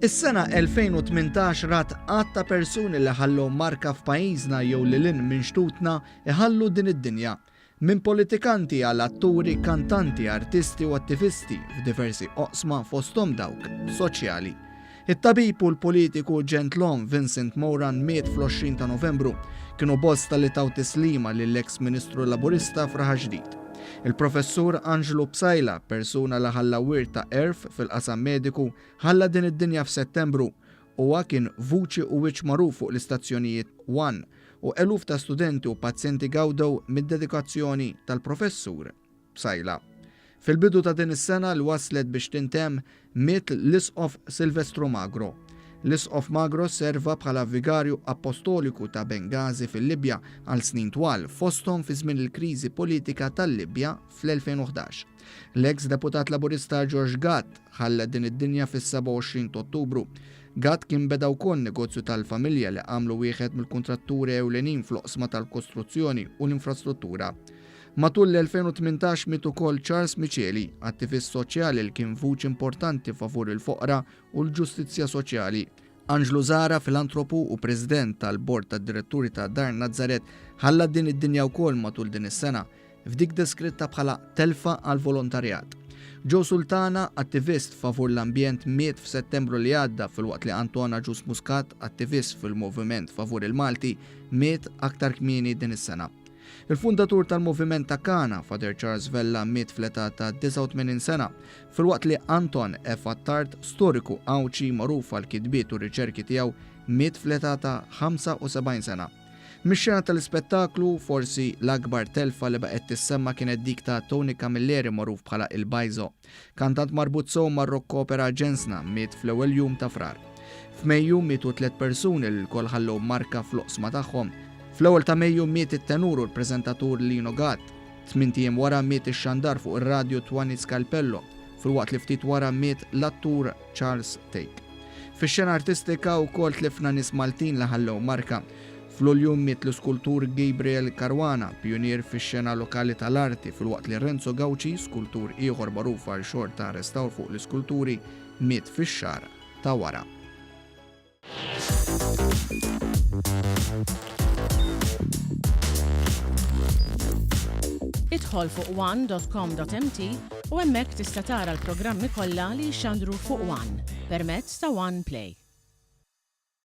Is-sena 2018 rat qatt ta' persuni li ħallu marka f'pajjiżna jew lilin minn xtutna iħallu din id-dinja. Minn politikanti għal atturi, kantanti, artisti u attivisti f'diversi oqsma fosthom dawk soċjali. It-tabib u l-politiku ġentlom Vincent Moran miet fl-20 ta' Novembru kienu bosta li taw tislima lill-eks Ministru Laburista Fraħa Ġdid. Il-professur Angelo Psajla, persuna li ħalla wirt ta' erf fil-qasam mediku, ħalla din id-dinja f'Settembru huwa kien vuċi u wiċċ magħruf fuq l-istazzjonijiet 1 u eluf ta' studenti u pazjenti gawdew mid-dedikazzjoni tal-professur Psajla. Fil-bidu ta' din is-sena li waslet biex tintemm miet l-Isqof Silvestru Magro. L-Isqof Magro serva bħala vigarju apostoliku ta' Bengazi fil-Libja għal snin twal fosthom fi żmien il-kriżi politika tal-Libja fl-2011. L-eks deputat laburista George Gatt ħalla din id-dinja fis-27 Ottubru. Gatt kien beda wkoll negozju tal-familja li għamlu wieħed mill-kuntratturi ewlenin fl-oqsma tal-kostruzzjoni u l-infrastruttura. Matul l-2018 miet ukoll Charles Micheli, attivist soċjali li kien vuċi importanti favur il-foqra u l-ġustizzja soċjali. Angelo Zara, filantropu u president tal-bord tad-diretturi ta' Dar Nazzaret, ħalla din id-dinja wkoll matul din is-sena, f'dik deskritta bħala telfa għal volontarjat. Joe Sultana, attivist favur l-ambjent, miet f'Settembru li għadda fil-waqt li Antona Ġus Muscat, attivist fil-moviment favur il-Malti, miet aktar kmieni din is-sena. Il-fundatur tal-moviment ta' Kana, Father Charles Vella, miet fl-età ta' 89 sena, fil-waqt li Anton F. Attard, storiku għawċi magħruf għal kitbiet u riċerki tiegħu, miet fl-età ta' 75 sena. Mix-xena tal-ispettaklu forsi l-akbar telfa li baqgħet tissemma kienet dik ta' Tony Camilleri magħruf bħala il-Bajzo. Kantant marbut sew mar-rock opera Ġensna, miet fl-ewwel jum ta' frar. F'Mejju mietu 3 persuni li l-kol ħallew marka fl-oqsma tagħhom. Fl-ewwel ta' Mejju miet it-tenur u l-preżentatur Lino Gatt. 8 ijiem wara miet ix-xandar fuq ir-radju Twani Scalpello, fil-waqt li ftit wara miet l-attur Charles Take. Fix-xena artistika wkoll tlifna nies Maltin li ħallew marka. Fl-Ulju miet l-iskultur Gabriel Caruana, pionier fix-xena lokali tal-arti, fil-waqt li Renzo Gauci, skultur ieħor magħruf għal xogħol ta' restawr fuq l-iskulturi, miet fix-xahar ta' wara. Idħol fuq one.com.mt u hemmhekk tista' tara l-programmi kollha li jxandru fuq One permezz ta' One Play.